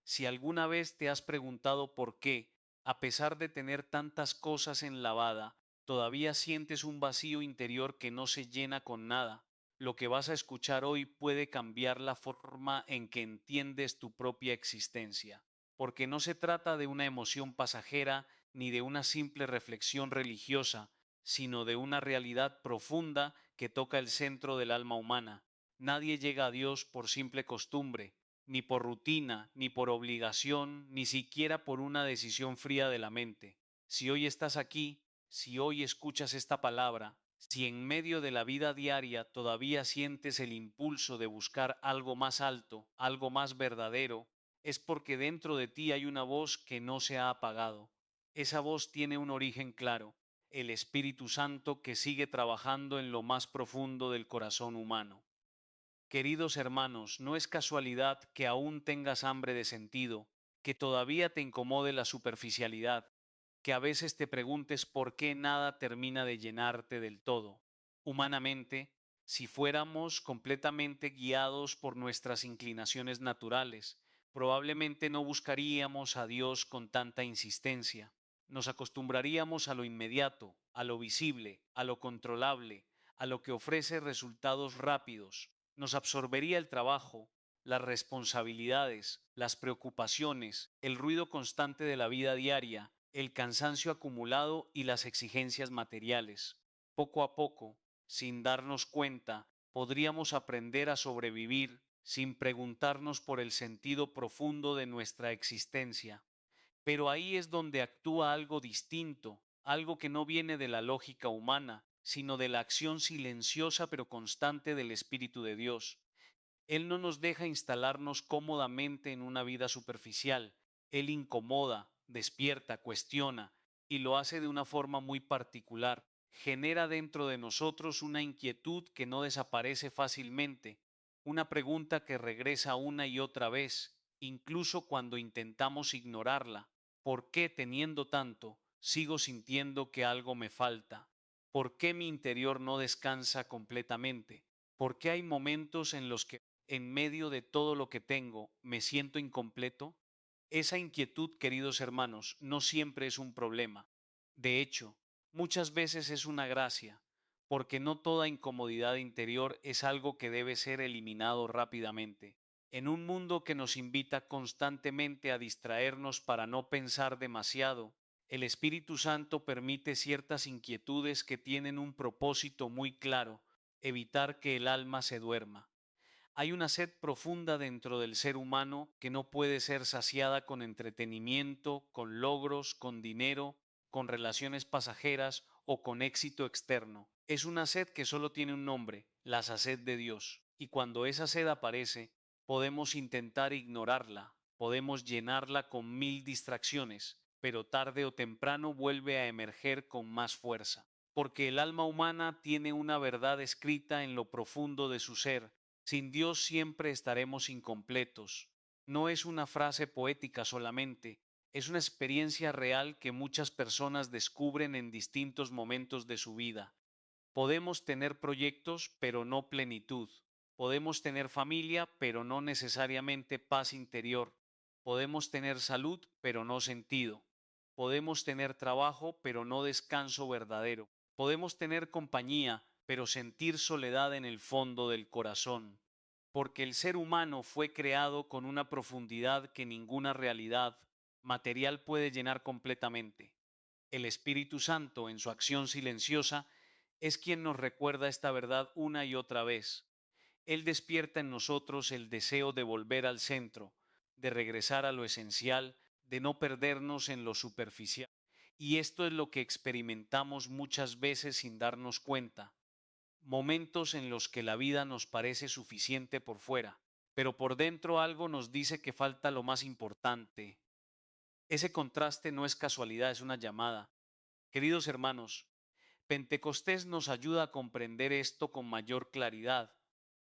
Si alguna vez te has preguntado por qué, a pesar de tener tantas cosas enlavada, todavía sientes un vacío interior que no se llena con nada, lo que vas a escuchar hoy puede cambiar la forma en que entiendes tu propia existencia, porque no se trata de una emoción pasajera ni de una simple reflexión religiosa, sino de una realidad profunda que toca el centro del alma humana. Nadie llega a Dios por simple costumbre, ni por rutina, ni por obligación, ni siquiera por una decisión fría de la mente. Si hoy estás aquí, si hoy escuchas esta palabra, si en medio de la vida diaria todavía sientes el impulso de buscar algo más alto, algo más verdadero, es porque dentro de ti hay una voz que no se ha apagado. Esa voz tiene un origen claro, el Espíritu Santo que sigue trabajando en lo más profundo del corazón humano. Queridos hermanos, no es casualidad que aún tengas hambre de sentido, que todavía te incomode la superficialidad, que a veces te preguntes por qué nada termina de llenarte del todo. Humanamente, si fuéramos completamente guiados por nuestras inclinaciones naturales, probablemente no buscaríamos a Dios con tanta insistencia. Nos acostumbraríamos a lo inmediato, a lo visible, a lo controlable, a lo que ofrece resultados rápidos. Nos absorbería el trabajo, las responsabilidades, las preocupaciones, el ruido constante de la vida diaria, el cansancio acumulado y las exigencias materiales. Poco a poco, sin darnos cuenta, podríamos aprender a sobrevivir sin preguntarnos por el sentido profundo de nuestra existencia. Pero ahí es donde actúa algo distinto, algo que no viene de la lógica humana, sino de la acción silenciosa pero constante del Espíritu de Dios. Él no nos deja instalarnos cómodamente en una vida superficial. Él incomoda, despierta, cuestiona, y lo hace de una forma muy particular. Genera dentro de nosotros una inquietud que no desaparece fácilmente, una pregunta que regresa una y otra vez, incluso cuando intentamos ignorarla. ¿Por qué, teniendo tanto, sigo sintiendo que algo me falta? ¿Por qué mi interior no descansa completamente? ¿Por qué hay momentos en los que en medio de todo lo que tengo, me siento incompleto? Esa inquietud, queridos hermanos, no siempre es un problema. De hecho, muchas veces es una gracia, porque no toda incomodidad interior es algo que debe ser eliminado rápidamente. En un mundo que nos invita constantemente a distraernos para no pensar demasiado, el Espíritu Santo permite ciertas inquietudes que tienen un propósito muy claro: evitar que el alma se duerma. Hay una sed profunda dentro del ser humano que no puede ser saciada con entretenimiento, con logros, con dinero, con relaciones pasajeras o con éxito externo. Es una sed que solo tiene un nombre: la sed de Dios. Y cuando esa sed aparece, podemos intentar ignorarla, podemos llenarla con mil distracciones, pero tarde o temprano vuelve a emerger con más fuerza. Porque el alma humana tiene una verdad escrita en lo profundo de su ser: sin Dios siempre estaremos incompletos. No es una frase poética solamente, es una experiencia real que muchas personas descubren en distintos momentos de su vida. Podemos tener proyectos, pero no plenitud. Podemos tener familia, pero no necesariamente paz interior. Podemos tener salud, pero no sentido. Podemos tener trabajo, pero no descanso verdadero. Podemos tener compañía, pero sentir soledad en el fondo del corazón. Porque el ser humano fue creado con una profundidad que ninguna realidad material puede llenar completamente. El Espíritu Santo, en su acción silenciosa, es quien nos recuerda esta verdad una y otra vez. Él despierta en nosotros el deseo de volver al centro, de regresar a lo esencial, de no perdernos en lo superficial. Y esto es lo que experimentamos muchas veces sin darnos cuenta. Momentos en los que la vida nos parece suficiente por fuera, pero por dentro algo nos dice que falta lo más importante. Ese contraste no es casualidad, es una llamada. Queridos hermanos, Pentecostés nos ayuda a comprender esto con mayor claridad,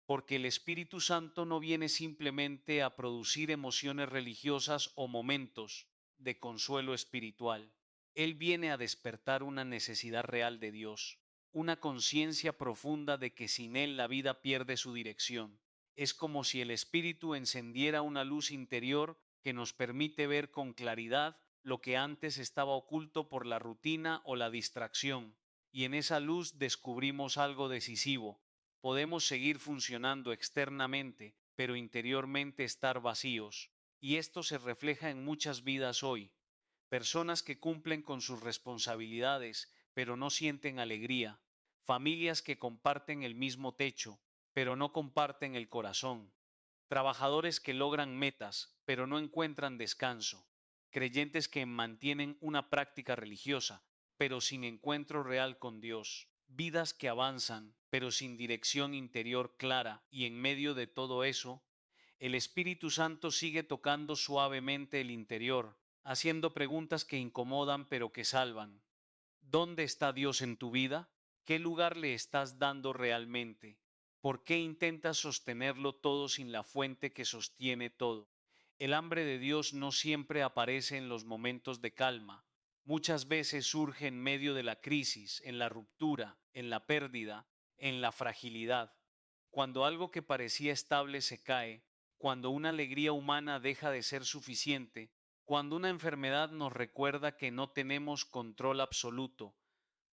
porque el Espíritu Santo no viene simplemente a producir emociones religiosas o momentos de consuelo espiritual. Él viene a despertar una necesidad real de Dios, una conciencia profunda de que sin Él la vida pierde su dirección. Es como si el Espíritu encendiera una luz interior que nos permite ver con claridad lo que antes estaba oculto por la rutina o la distracción, y en esa luz descubrimos algo decisivo. Podemos seguir funcionando externamente, pero interiormente estar vacíos, y esto se refleja en muchas vidas hoy. Personas que cumplen con sus responsabilidades, pero no sienten alegría. Familias que comparten el mismo techo, pero no comparten el corazón. Trabajadores que logran metas, pero no encuentran descanso. Creyentes que mantienen una práctica religiosa, pero sin encuentro real con Dios. Vidas que avanzan, pero sin dirección interior clara, y en medio de todo eso, el Espíritu Santo sigue tocando suavemente el interior, haciendo preguntas que incomodan pero que salvan. ¿Dónde está Dios en tu vida? ¿Qué lugar le estás dando realmente? ¿Por qué intentas sostenerlo todo sin la fuente que sostiene todo? El hambre de Dios no siempre aparece en los momentos de calma. Muchas veces surge en medio de la crisis, en la ruptura, en la pérdida, en la fragilidad. Cuando algo que parecía estable se cae, cuando una alegría humana deja de ser suficiente, cuando una enfermedad nos recuerda que no tenemos control absoluto,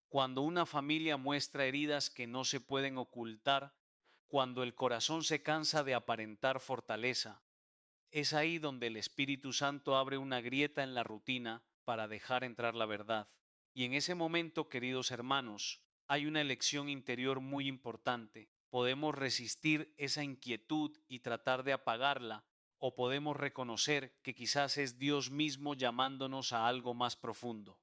cuando una familia muestra heridas que no se pueden ocultar, cuando el corazón se cansa de aparentar fortaleza, es ahí donde el Espíritu Santo abre una grieta en la rutina para dejar entrar la verdad. Y en ese momento, queridos hermanos, hay una elección interior muy importante. Podemos resistir esa inquietud y tratar de apagarla, o podemos reconocer que quizás es Dios mismo llamándonos a algo más profundo.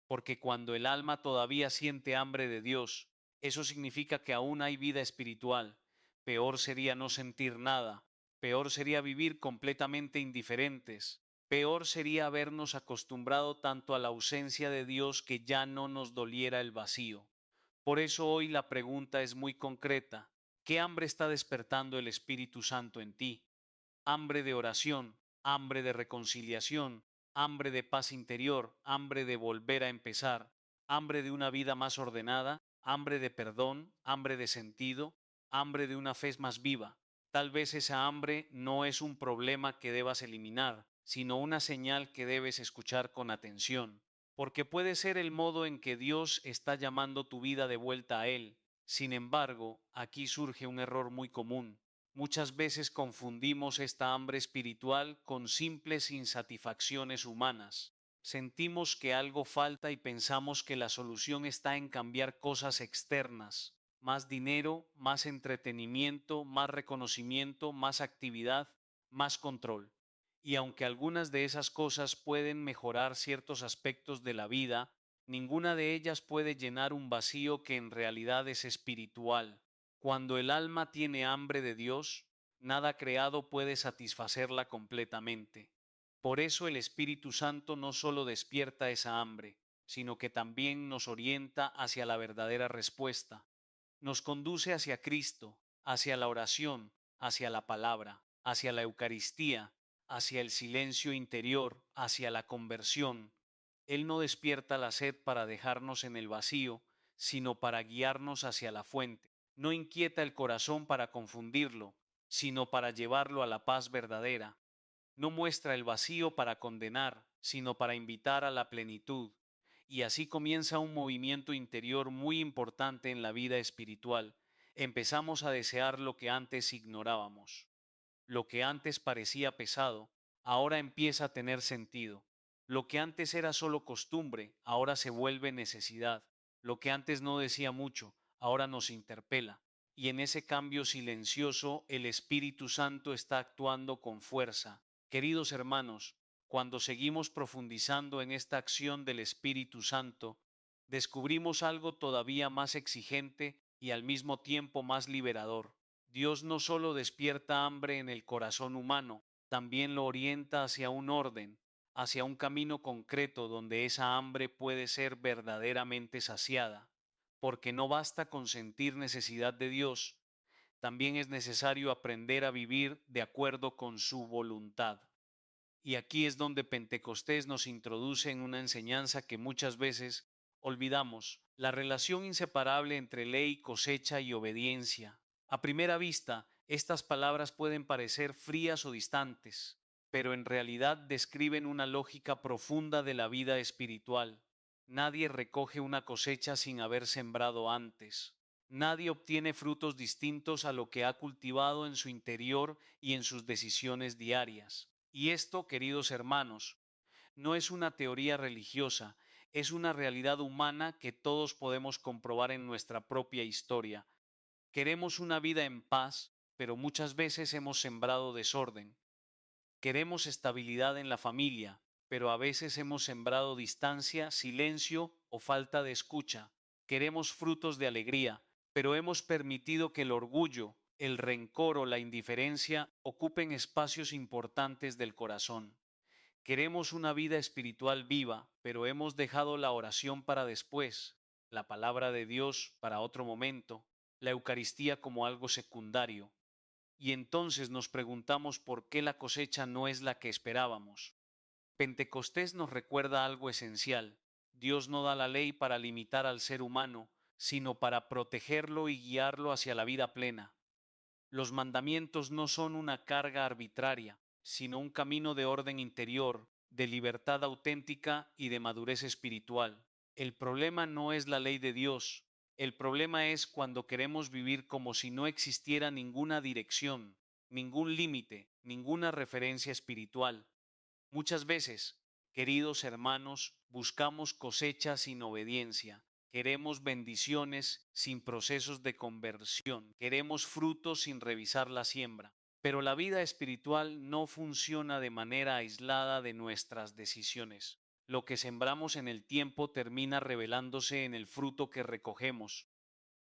Porque cuando el alma todavía siente hambre de Dios, eso significa que aún hay vida espiritual. Peor sería no sentir nada, peor sería vivir completamente indiferentes, peor sería habernos acostumbrado tanto a la ausencia de Dios que ya no nos doliera el vacío. Por eso hoy la pregunta es muy concreta. ¿Qué hambre está despertando el Espíritu Santo en ti? Hambre de oración, hambre de reconciliación, hambre de paz interior, hambre de volver a empezar, hambre de una vida más ordenada, hambre de perdón, hambre de sentido, hambre de una fe más viva. Tal vez esa hambre no es un problema que debas eliminar, sino una señal que debes escuchar con atención, porque puede ser el modo en que Dios está llamando tu vida de vuelta a Él. Sin embargo, aquí surge un error muy común. Muchas veces confundimos esta hambre espiritual con simples insatisfacciones humanas. Sentimos que algo falta y pensamos que la solución está en cambiar cosas externas: más dinero, más entretenimiento, más reconocimiento, más actividad, más control. Y aunque algunas de esas cosas pueden mejorar ciertos aspectos de la vida, ninguna de ellas puede llenar un vacío que en realidad es espiritual. Cuando el alma tiene hambre de Dios, nada creado puede satisfacerla completamente. Por eso el Espíritu Santo no solo despierta esa hambre, sino que también nos orienta hacia la verdadera respuesta. Nos conduce hacia Cristo, hacia la oración, hacia la palabra, hacia la Eucaristía, hacia el silencio interior, hacia la conversión. Él no despierta la sed para dejarnos en el vacío, sino para guiarnos hacia la fuente. No inquieta el corazón para confundirlo, sino para llevarlo a la paz verdadera. No muestra el vacío para condenar, sino para invitar a la plenitud. Y así comienza un movimiento interior muy importante en la vida espiritual. Empezamos a desear lo que antes ignorábamos. Lo que antes parecía pesado, ahora empieza a tener sentido. Lo que antes era solo costumbre, ahora se vuelve necesidad. Lo que antes no decía mucho, ahora nos interpela. Y en ese cambio silencioso, el Espíritu Santo está actuando con fuerza. Queridos hermanos, cuando seguimos profundizando en esta acción del Espíritu Santo, descubrimos algo todavía más exigente y al mismo tiempo más liberador. Dios no solo despierta hambre en el corazón humano, también lo orienta hacia un orden, hacia un camino concreto donde esa hambre puede ser verdaderamente saciada. Porque no basta con sentir necesidad de Dios, también es necesario aprender a vivir de acuerdo con su voluntad. Y aquí es donde Pentecostés nos introduce en una enseñanza que muchas veces olvidamos: la relación inseparable entre ley, cosecha y obediencia. A primera vista, estas palabras pueden parecer frías o distantes, pero en realidad describen una lógica profunda de la vida espiritual. Nadie recoge una cosecha sin haber sembrado antes. Nadie obtiene frutos distintos a lo que ha cultivado en su interior y en sus decisiones diarias. Y esto, queridos hermanos, no es una teoría religiosa, es una realidad humana que todos podemos comprobar en nuestra propia historia. Queremos una vida en paz, pero muchas veces hemos sembrado desorden. Queremos estabilidad en la familia, pero a veces hemos sembrado distancia, silencio o falta de escucha. Queremos frutos de alegría, pero hemos permitido que el orgullo, el rencor o la indiferencia ocupen espacios importantes del corazón. Queremos una vida espiritual viva, pero hemos dejado la oración para después, la palabra de Dios para otro momento, la Eucaristía como algo secundario. Y entonces nos preguntamos por qué la cosecha no es la que esperábamos. Pentecostés nos recuerda algo esencial. Dios no da la ley para limitar al ser humano, sino para protegerlo y guiarlo hacia la vida plena. Los mandamientos no son una carga arbitraria, sino un camino de orden interior, de libertad auténtica y de madurez espiritual. El problema no es la ley de Dios, el problema es cuando queremos vivir como si no existiera ninguna dirección, ningún límite, ninguna referencia espiritual. Muchas veces, queridos hermanos, buscamos cosechas sin obediencia. Queremos bendiciones sin procesos de conversión. Queremos frutos sin revisar la siembra. Pero la vida espiritual no funciona de manera aislada de nuestras decisiones. Lo que sembramos en el tiempo termina revelándose en el fruto que recogemos.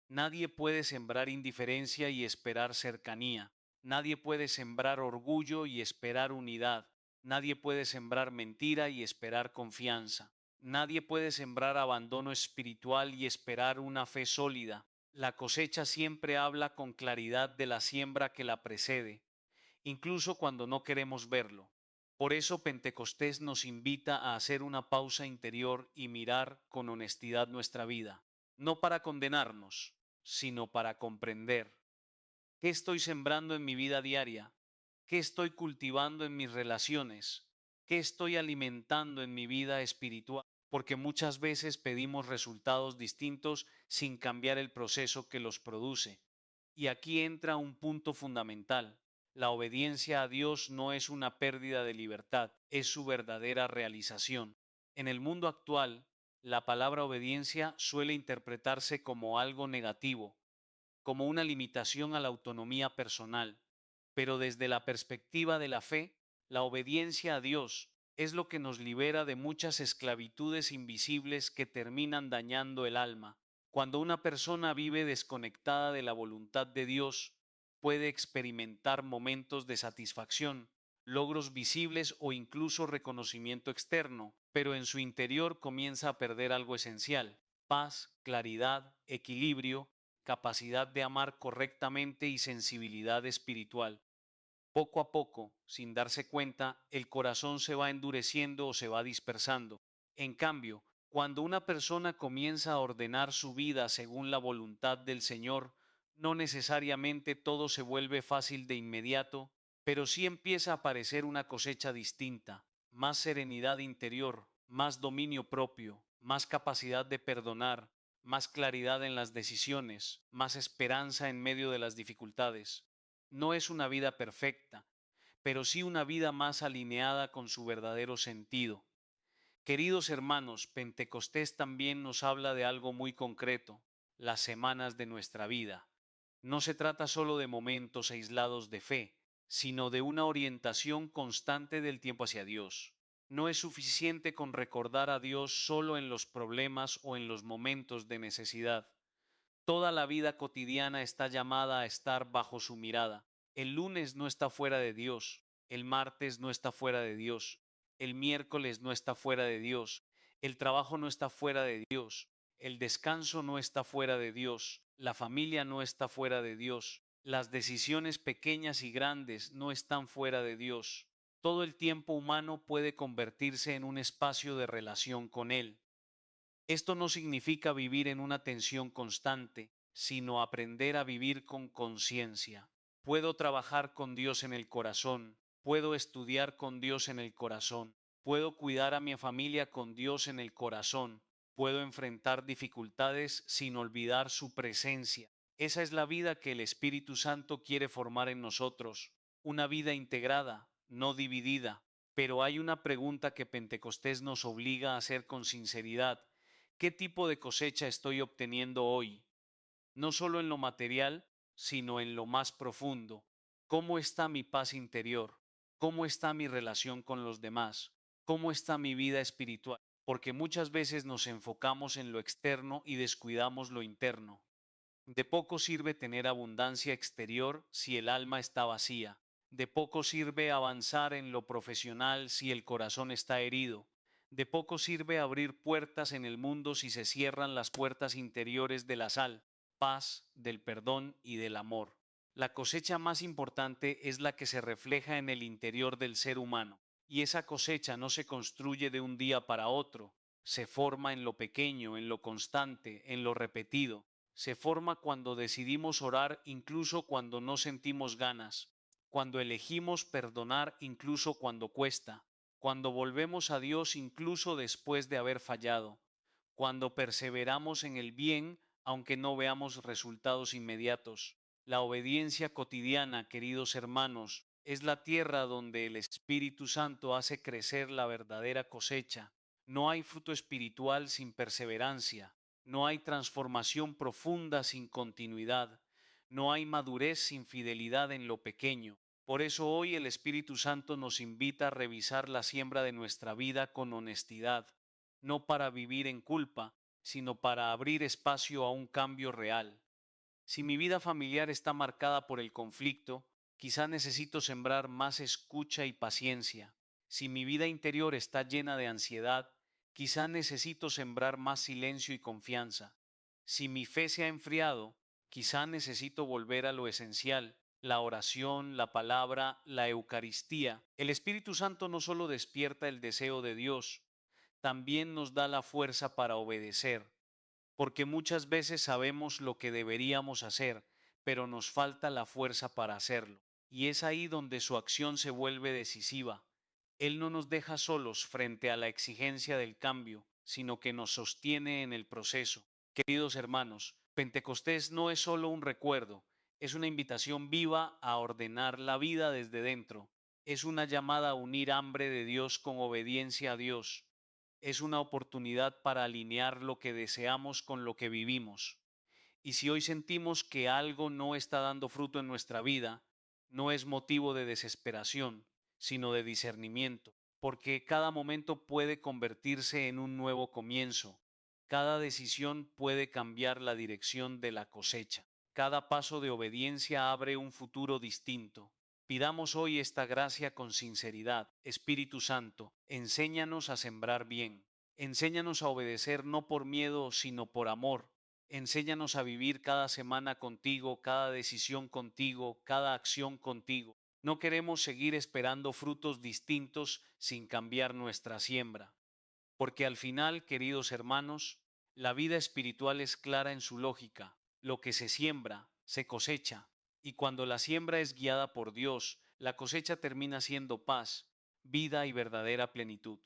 Nadie puede sembrar indiferencia y esperar cercanía. Nadie puede sembrar orgullo y esperar unidad. Nadie puede sembrar mentira y esperar confianza. Nadie puede sembrar abandono espiritual y esperar una fe sólida. La cosecha siempre habla con claridad de la siembra que la precede, incluso cuando no queremos verlo. Por eso Pentecostés nos invita a hacer una pausa interior y mirar con honestidad nuestra vida, no para condenarnos, sino para comprender. ¿Qué estoy sembrando en mi vida diaria? ¿Qué estoy cultivando en mis relaciones? ¿Qué estoy alimentando en mi vida espiritual? Porque muchas veces pedimos resultados distintos sin cambiar el proceso que los produce. Y aquí entra un punto fundamental. La obediencia a Dios no es una pérdida de libertad, es su verdadera realización. En el mundo actual, la palabra obediencia suele interpretarse como algo negativo, como una limitación a la autonomía personal, pero desde la perspectiva de la fe, la obediencia a Dios es lo que nos libera de muchas esclavitudes invisibles que terminan dañando el alma. Cuando una persona vive desconectada de la voluntad de Dios, puede experimentar momentos de satisfacción, logros visibles o incluso reconocimiento externo, pero en su interior comienza a perder algo esencial: paz, claridad, equilibrio, capacidad de amar correctamente y sensibilidad espiritual. Poco a poco, sin darse cuenta, el corazón se va endureciendo o se va dispersando. En cambio, cuando una persona comienza a ordenar su vida según la voluntad del Señor, no necesariamente todo se vuelve fácil de inmediato, pero sí empieza a aparecer una cosecha distinta: más serenidad interior, más dominio propio, más capacidad de perdonar, más claridad en las decisiones, más esperanza en medio de las dificultades. No es una vida perfecta, pero sí una vida más alineada con su verdadero sentido. Queridos hermanos, Pentecostés también nos habla de algo muy concreto: las semanas de nuestra vida. No se trata solo de momentos aislados de fe, sino de una orientación constante del tiempo hacia Dios. No es suficiente con recordar a Dios solo en los problemas o en los momentos de necesidad. Toda la vida cotidiana está llamada a estar bajo su mirada. El lunes no está fuera de Dios, el martes no está fuera de Dios, el miércoles no está fuera de Dios, el trabajo no está fuera de Dios, el descanso no está fuera de Dios, la familia no está fuera de Dios, las decisiones pequeñas y grandes no están fuera de Dios. Todo el tiempo humano puede convertirse en un espacio de relación con Él. Esto no significa vivir en una tensión constante, sino aprender a vivir con conciencia. Puedo trabajar con Dios en el corazón, puedo estudiar con Dios en el corazón, puedo cuidar a mi familia con Dios en el corazón, puedo enfrentar dificultades sin olvidar su presencia. Esa es la vida que el Espíritu Santo quiere formar en nosotros, una vida integrada, no dividida. Pero hay una pregunta que Pentecostés nos obliga a hacer con sinceridad. ¿Qué tipo de cosecha estoy obteniendo hoy? No solo en lo material, sino en lo más profundo. ¿Cómo está mi paz interior? ¿Cómo está mi relación con los demás? ¿Cómo está mi vida espiritual? Porque muchas veces nos enfocamos en lo externo y descuidamos lo interno. De poco sirve tener abundancia exterior si el alma está vacía. De poco sirve avanzar en lo profesional si el corazón está herido. De poco sirve abrir puertas en el mundo si se cierran las puertas interiores de la sal, paz, del perdón y del amor. La cosecha más importante es la que se refleja en el interior del ser humano, y esa cosecha no se construye de un día para otro, se forma en lo pequeño, en lo constante, en lo repetido. Se forma cuando decidimos orar incluso cuando no sentimos ganas, cuando elegimos perdonar incluso cuando cuesta, cuando volvemos a Dios incluso después de haber fallado, cuando perseveramos en el bien aunque no veamos resultados inmediatos. La obediencia cotidiana, queridos hermanos, es la tierra donde el Espíritu Santo hace crecer la verdadera cosecha. No hay fruto espiritual sin perseverancia. No hay transformación profunda sin continuidad. No hay madurez sin fidelidad en lo pequeño. Por eso hoy el Espíritu Santo nos invita a revisar la siembra de nuestra vida con honestidad, no para vivir en culpa, sino para abrir espacio a un cambio real. Si mi vida familiar está marcada por el conflicto, quizá necesito sembrar más escucha y paciencia. Si mi vida interior está llena de ansiedad, quizá necesito sembrar más silencio y confianza. Si mi fe se ha enfriado, quizá necesito volver a lo esencial, la oración, la palabra, la Eucaristía. El Espíritu Santo no solo despierta el deseo de Dios, también nos da la fuerza para obedecer, porque muchas veces sabemos lo que deberíamos hacer, pero nos falta la fuerza para hacerlo. Y es ahí donde su acción se vuelve decisiva. Él no nos deja solos frente a la exigencia del cambio, sino que nos sostiene en el proceso. Queridos hermanos, Pentecostés no es solo un recuerdo, es una invitación viva a ordenar la vida desde dentro. Es una llamada a unir hambre de Dios con obediencia a Dios. Es una oportunidad para alinear lo que deseamos con lo que vivimos. Y si hoy sentimos que algo no está dando fruto en nuestra vida, no es motivo de desesperación, sino de discernimiento, porque cada momento puede convertirse en un nuevo comienzo. Cada decisión puede cambiar la dirección de la cosecha. Cada paso de obediencia abre un futuro distinto. Pidamos hoy esta gracia con sinceridad. Espíritu Santo, enséñanos a sembrar bien. Enséñanos a obedecer no por miedo, sino por amor. Enséñanos a vivir cada semana contigo, cada decisión contigo, cada acción contigo. No queremos seguir esperando frutos distintos sin cambiar nuestra siembra. Porque al final, queridos hermanos, la vida espiritual es clara en su lógica. Lo que se siembra, se cosecha. Y cuando la siembra es guiada por Dios, la cosecha termina siendo paz, vida y verdadera plenitud.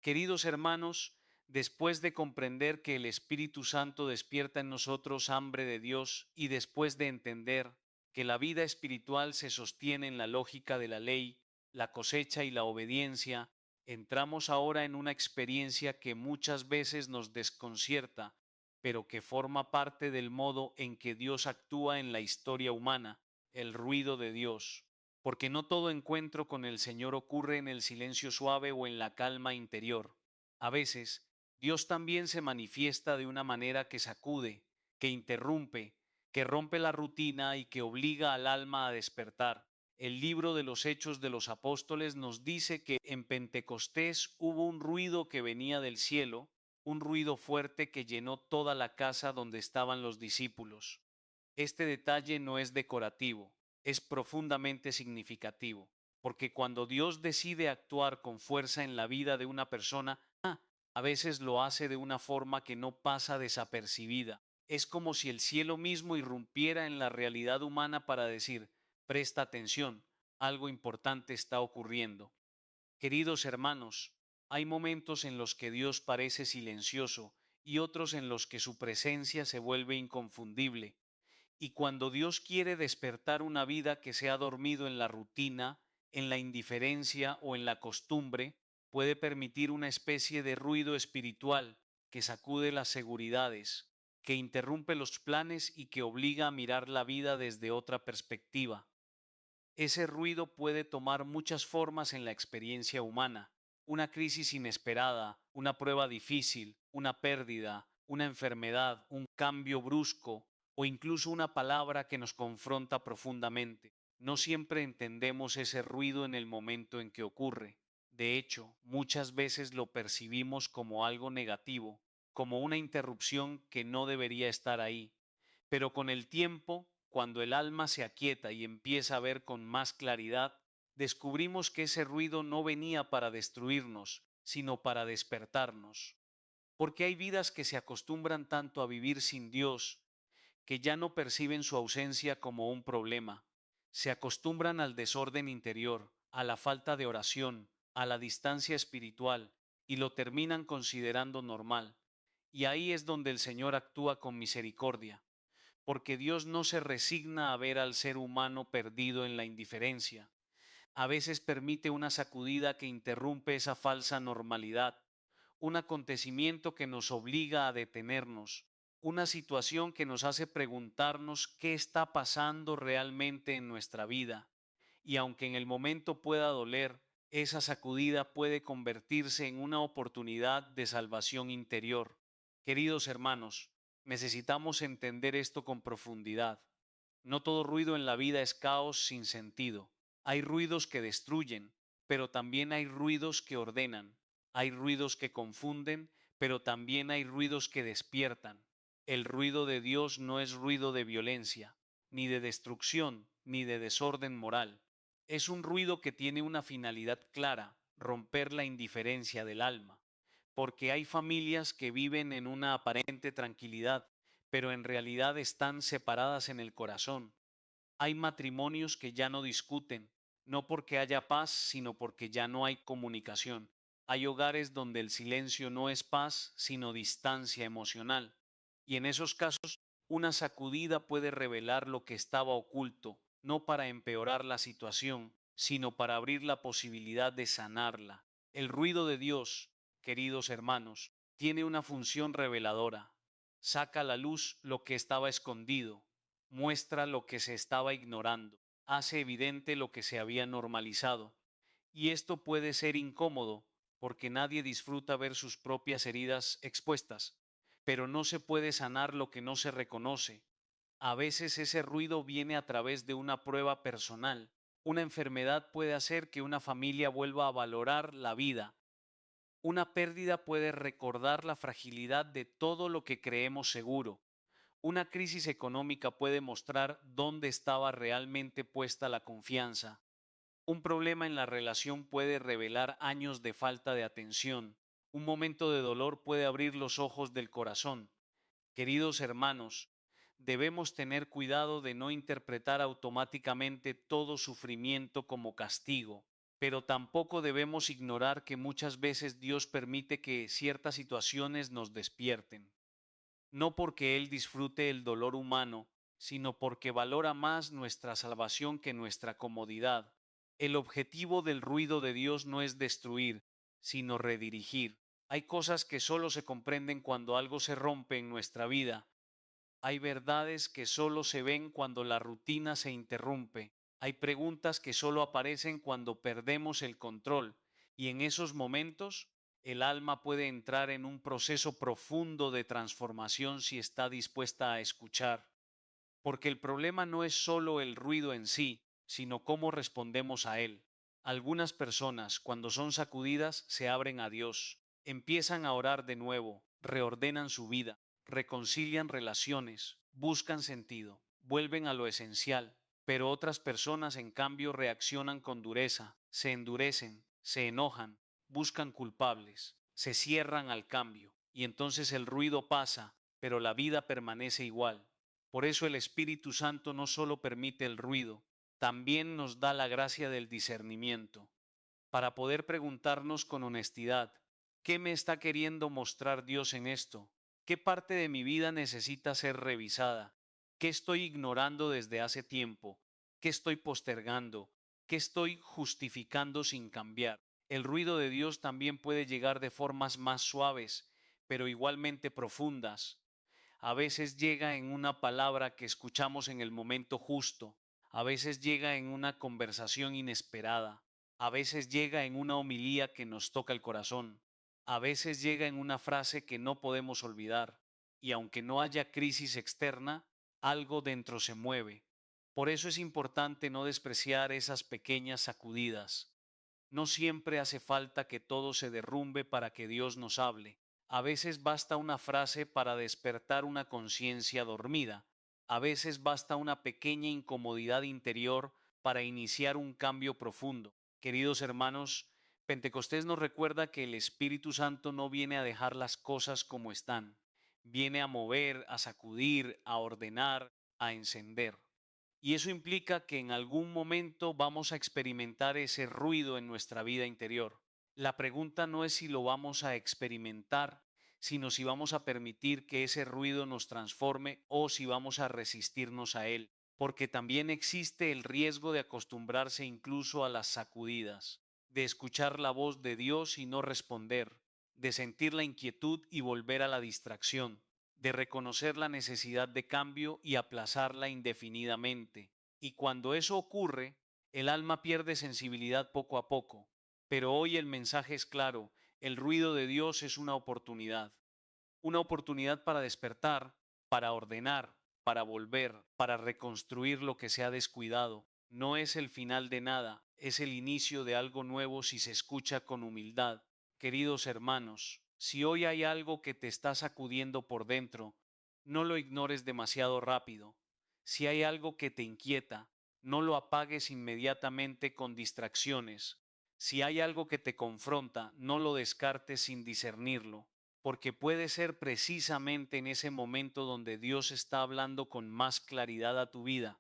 Queridos hermanos, después de comprender que el Espíritu Santo despierta en nosotros hambre de Dios y después de entender que la vida espiritual se sostiene en la lógica de la ley, la cosecha y la obediencia, entramos ahora en una experiencia que muchas veces nos desconcierta, pero que forma parte del modo en que Dios actúa en la historia humana, el ruido de Dios, porque no todo encuentro con el Señor ocurre en el silencio suave o en la calma interior. A veces, Dios también se manifiesta de una manera que sacude, que interrumpe, que rompe la rutina y que obliga al alma a despertar. El libro de los Hechos de los Apóstoles nos dice que en Pentecostés hubo un ruido que venía del cielo, un ruido fuerte que llenó toda la casa donde estaban los discípulos. Este detalle no es decorativo, es profundamente significativo, porque cuando Dios decide actuar con fuerza en la vida de una persona, a veces lo hace de una forma que no pasa desapercibida. Es como si el cielo mismo irrumpiera en la realidad humana para decir, presta atención, algo importante está ocurriendo. Queridos hermanos, hay momentos en los que Dios parece silencioso y otros en los que su presencia se vuelve inconfundible. Y cuando Dios quiere despertar una vida que se ha dormido en la rutina, en la indiferencia o en la costumbre, puede permitir una especie de ruido espiritual que sacude las seguridades, que interrumpe los planes y que obliga a mirar la vida desde otra perspectiva. Ese ruido puede tomar muchas formas en la experiencia humana: una crisis inesperada, una prueba difícil, una pérdida, una enfermedad, un cambio brusco o incluso una palabra que nos confronta profundamente. No siempre entendemos ese ruido en el momento en que ocurre. De hecho, muchas veces lo percibimos como algo negativo, como una interrupción que no debería estar ahí. Pero con el tiempo, cuando el alma se aquieta y empieza a ver con más claridad, descubrimos que ese ruido no venía para destruirnos, sino para despertarnos. Porque hay vidas que se acostumbran tanto a vivir sin Dios, que ya no perciben su ausencia como un problema. Se acostumbran al desorden interior, a la falta de oración, a la distancia espiritual, y lo terminan considerando normal. Y ahí es donde el Señor actúa con misericordia, porque Dios no se resigna a ver al ser humano perdido en la indiferencia. A veces permite una sacudida que interrumpe esa falsa normalidad, un acontecimiento que nos obliga a detenernos, una situación que nos hace preguntarnos qué está pasando realmente en nuestra vida. Y aunque en el momento pueda doler, esa sacudida puede convertirse en una oportunidad de salvación interior. Queridos hermanos, necesitamos entender esto con profundidad. No todo ruido en la vida es caos sin sentido. Hay ruidos que destruyen, pero también hay ruidos que ordenan. Hay ruidos que confunden, pero también hay ruidos que despiertan. El ruido de Dios no es ruido de violencia, ni de destrucción, ni de desorden moral. Es un ruido que tiene una finalidad clara: romper la indiferencia del alma. Porque hay familias que viven en una aparente tranquilidad, pero en realidad están separadas en el corazón. Hay matrimonios que ya no discuten, no porque haya paz, sino porque ya no hay comunicación. Hay hogares donde el silencio no es paz, sino distancia emocional. Y en esos casos, una sacudida puede revelar lo que estaba oculto, no para empeorar la situación, sino para abrir la posibilidad de sanarla. El ruido de Dios, queridos hermanos, tiene una función reveladora. Saca a la luz lo que estaba escondido, muestra lo que se estaba ignorando, hace evidente lo que se había normalizado. Y esto puede ser incómodo, porque nadie disfruta ver sus propias heridas expuestas, pero no se puede sanar lo que no se reconoce. A veces ese ruido viene a través de una prueba personal. Una enfermedad puede hacer que una familia vuelva a valorar la vida. Una pérdida puede recordar la fragilidad de todo lo que creemos seguro. Una crisis económica puede mostrar dónde estaba realmente puesta la confianza. Un problema en la relación puede revelar años de falta de atención. Un momento de dolor puede abrir los ojos del corazón. Queridos hermanos, debemos tener cuidado de no interpretar automáticamente todo sufrimiento como castigo, pero tampoco debemos ignorar que muchas veces Dios permite que ciertas situaciones nos despierten, no porque Él disfrute el dolor humano, sino porque valora más nuestra salvación que nuestra comodidad. El objetivo del ruido de Dios no es destruir, sino redirigir. Hay cosas que solo se comprenden cuando algo se rompe en nuestra vida. Hay verdades que solo se ven cuando la rutina se interrumpe. Hay preguntas que solo aparecen cuando perdemos el control. Y en esos momentos, el alma puede entrar en un proceso profundo de transformación si está dispuesta a escuchar. Porque el problema no es solo el ruido en sí, sino cómo respondemos a él. Algunas personas, cuando son sacudidas, se abren a Dios, empiezan a orar de nuevo, reordenan su vida, reconcilian relaciones, buscan sentido, vuelven a lo esencial. Pero otras personas, en cambio, reaccionan con dureza, se endurecen, se enojan, buscan culpables, se cierran al cambio, y entonces el ruido pasa, pero la vida permanece igual. Por eso el Espíritu Santo no solo permite el ruido, también nos da la gracia del discernimiento, para poder preguntarnos con honestidad, ¿qué me está queriendo mostrar Dios en esto? ¿Qué parte de mi vida necesita ser revisada? ¿Qué estoy ignorando desde hace tiempo? ¿Qué estoy postergando? ¿Qué estoy justificando sin cambiar? El ruido de Dios también puede llegar de formas más suaves, pero igualmente profundas. A veces llega en una palabra que escuchamos en el momento justo, a veces llega en una conversación inesperada, a veces llega en una homilía que nos toca el corazón, a veces llega en una frase que no podemos olvidar, y aunque no haya crisis externa, algo dentro se mueve. Por eso es importante no despreciar esas pequeñas sacudidas. No siempre hace falta que todo se derrumbe para que Dios nos hable. A veces basta una frase para despertar una conciencia dormida. A veces basta una pequeña incomodidad interior para iniciar un cambio profundo. Queridos hermanos, Pentecostés nos recuerda que el Espíritu Santo no viene a dejar las cosas como están. Viene a mover, a sacudir, a ordenar, a encender. Y eso implica que en algún momento vamos a experimentar ese ruido en nuestra vida interior. La pregunta no es si lo vamos a experimentar, sino si vamos a permitir que ese ruido nos transforme o si vamos a resistirnos a él, porque también existe el riesgo de acostumbrarse incluso a las sacudidas, de escuchar la voz de Dios y no responder, de sentir la inquietud y volver a la distracción, de reconocer la necesidad de cambio y aplazarla indefinidamente. Y cuando eso ocurre, el alma pierde sensibilidad poco a poco. Pero hoy el mensaje es claro, el ruido de Dios es una oportunidad para despertar, para ordenar, para volver, para reconstruir lo que se ha descuidado. No es el final de nada, es el inicio de algo nuevo si se escucha con humildad. Queridos hermanos, si hoy hay algo que te está sacudiendo por dentro, no lo ignores demasiado rápido. Si hay algo que te inquieta, no lo apagues inmediatamente con distracciones. Si hay algo que te confronta, no lo descartes sin discernirlo, porque puede ser precisamente en ese momento donde Dios está hablando con más claridad a tu vida.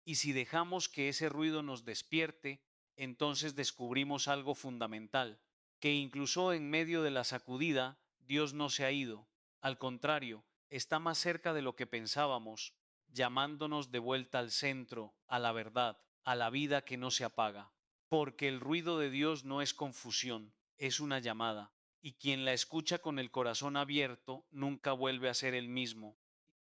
Y si dejamos que ese ruido nos despierte, entonces descubrimos algo fundamental, que incluso en medio de la sacudida, Dios no se ha ido. Al contrario, está más cerca de lo que pensábamos, llamándonos de vuelta al centro, a la verdad, a la vida que no se apaga. Porque el ruido de Dios no es confusión, es una llamada, y quien la escucha con el corazón abierto nunca vuelve a ser el mismo.